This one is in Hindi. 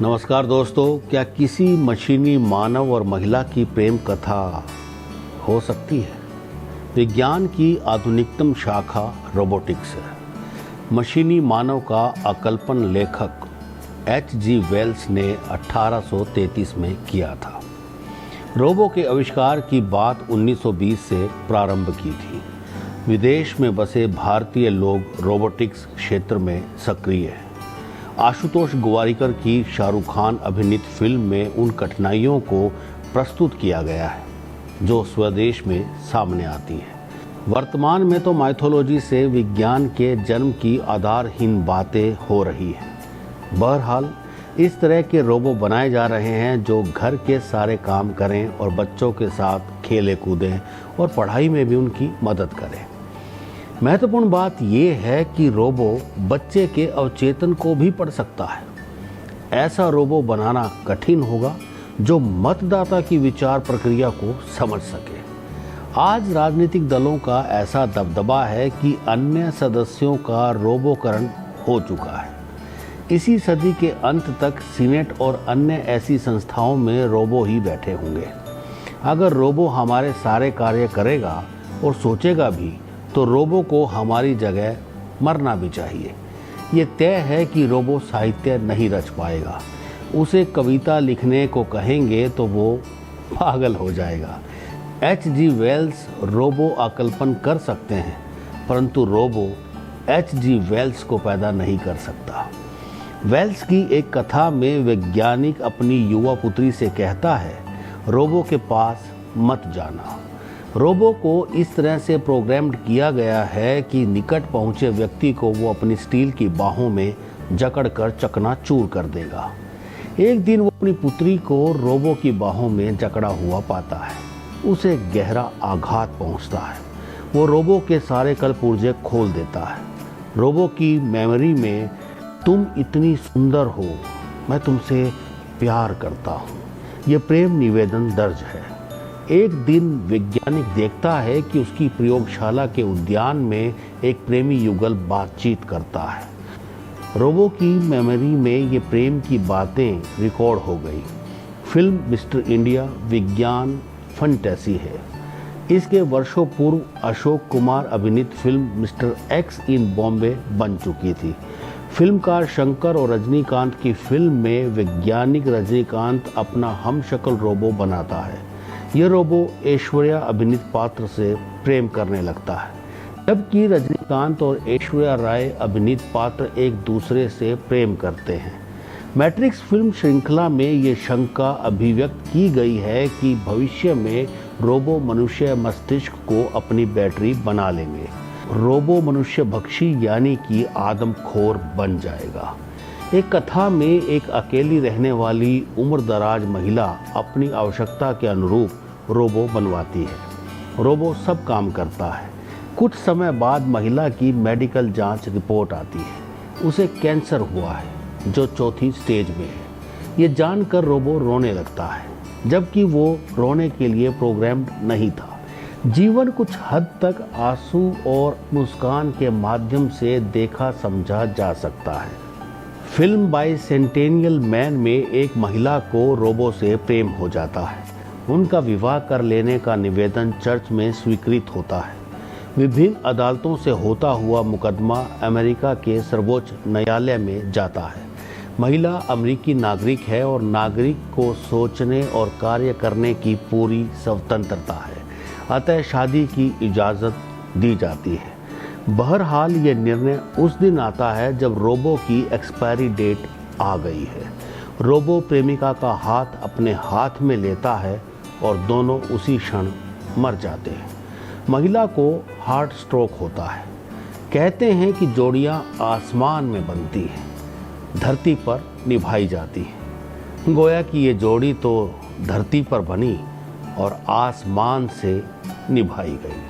नमस्कार दोस्तों, क्या किसी मशीनी मानव और महिला की प्रेम कथा हो सकती है? विज्ञान की आधुनिकतम शाखा रोबोटिक्स है। मशीनी मानव का अकल्पन लेखक H.G. वेल्स ने 1833 में किया था। रोबो के आविष्कार की बात 1920 से प्रारंभ की थी। विदेश में बसे भारतीय लोग रोबोटिक्स क्षेत्र में सक्रिय हैं। आशुतोष गोवारिकर की शाहरुख खान अभिनीत फिल्म में उन कठिनाइयों को प्रस्तुत किया गया है जो स्वदेश में सामने आती है। वर्तमान में तो माइथोलॉजी से विज्ञान के जन्म की आधारहीन बातें हो रही हैं। बहरहाल इस तरह के रोबो बनाए जा रहे हैं जो घर के सारे काम करें और बच्चों के साथ खेले कूदें और पढ़ाई में भी उनकी मदद करें। महत्वपूर्ण बात यह है कि रोबो बच्चे के अवचेतन को भी पढ़ सकता है। ऐसा रोबो बनाना कठिन होगा जो मतदाता की विचार प्रक्रिया को समझ सके। आज राजनीतिक दलों का ऐसा दबदबा है कि अन्य सदस्यों का रोबोकरण हो चुका है। इसी सदी के अंत तक सीनेट और अन्य ऐसी संस्थाओं में रोबो ही बैठे होंगे। अगर रोबो हमारे सारे कार्य करेगा और सोचेगा भी तो रोबो को हमारी जगह मरना भी चाहिए। ये तय है कि रोबो साहित्य नहीं रच पाएगा। उसे कविता लिखने को कहेंगे तो वो पागल हो जाएगा। H.G. वेल्स रोबो आकल्पन कर सकते हैं, परंतु रोबो H.G. वेल्स को पैदा नहीं कर सकता। वेल्स की एक कथा में वैज्ञानिक अपनी युवा पुत्री से कहता है, रोबो के पास मत जाना। रोबो को इस तरह से प्रोग्राम्ड किया गया है कि निकट पहुंचे व्यक्ति को वो अपनी स्टील की बाहों में जकड़कर चकनाचूर कर देगा। एक दिन वो अपनी पुत्री को रोबो की बाहों में जकड़ा हुआ पाता है। उसे गहरा आघात पहुंचता है। वो रोबो के सारे कल पुर्जे खोल देता है। रोबो की मेमोरी में, तुम इतनी सुंदर हो, मैं तुमसे प्यार करता हूँ, ये प्रेम निवेदन दर्ज है। एक दिन वैज्ञानिक देखता है कि उसकी प्रयोगशाला के उद्यान में एक प्रेमी युगल बातचीत करता है। रोबो की मेमोरी में ये प्रेम की बातें रिकॉर्ड हो गई। फिल्म मिस्टर इंडिया विज्ञान फंटेसी है। इसके वर्षों पूर्व अशोक कुमार अभिनीत फिल्म मिस्टर एक्स इन बॉम्बे बन चुकी थी। फिल्मकार शंकर और रजनीकांत की फिल्म में वैज्ञानिक रजनीकांत अपना हमशक्ल रोबो बनाता है। यह रोबो ऐश्वर्या अभिनीत पात्र से प्रेम करने लगता है, जबकि रजनीकांत और ऐश्वर्या राय अभिनीत पात्र एक दूसरे से प्रेम करते हैं। मैट्रिक्स फिल्म श्रृंखला में ये शंका अभिव्यक्त की गई है कि भविष्य में रोबो मनुष्य मस्तिष्क को अपनी बैटरी बना लेंगे। रोबो मनुष्य भक्षी यानी कि आदमखोर बन जाएगा। एक कथा में एक अकेली रहने वाली उम्रदराज महिला अपनी आवश्यकता के अनुरूप रोबो बनवाती है। रोबो सब काम करता है। कुछ समय बाद महिला की मेडिकल जांच रिपोर्ट आती है। उसे कैंसर हुआ है जो चौथी स्टेज में है। ये जानकर रोबो रोने लगता है, जबकि वो रोने के लिए प्रोग्राम्ड नहीं था। जीवन कुछ हद तक आंसू और मुस्कान के माध्यम से देखा समझा जा सकता है। फिल्म बाइसेंटेनियल मैन में एक महिला को रोबो से प्रेम हो जाता है। उनका विवाह कर लेने का निवेदन चर्च में स्वीकृत होता है। विभिन्न अदालतों से होता हुआ मुकदमा अमेरिका के सर्वोच्च न्यायालय में जाता है। महिला अमेरिकी नागरिक है और नागरिक को सोचने और कार्य करने की पूरी स्वतंत्रता है, अतः शादी की इजाज़त दी जाती है। बहरहाल ये निर्णय उस दिन आता है जब रोबो की एक्सपायरी डेट आ गई है। रोबो प्रेमिका का हाथ अपने हाथ में लेता है और दोनों उसी क्षण मर जाते हैं। महिला को हार्ट स्ट्रोक होता है। कहते हैं कि जोड़ियां आसमान में बनती हैं, धरती पर निभाई जाती हैं। गोया कि ये जोड़ी तो धरती पर बनी और आसमान से निभाई गई।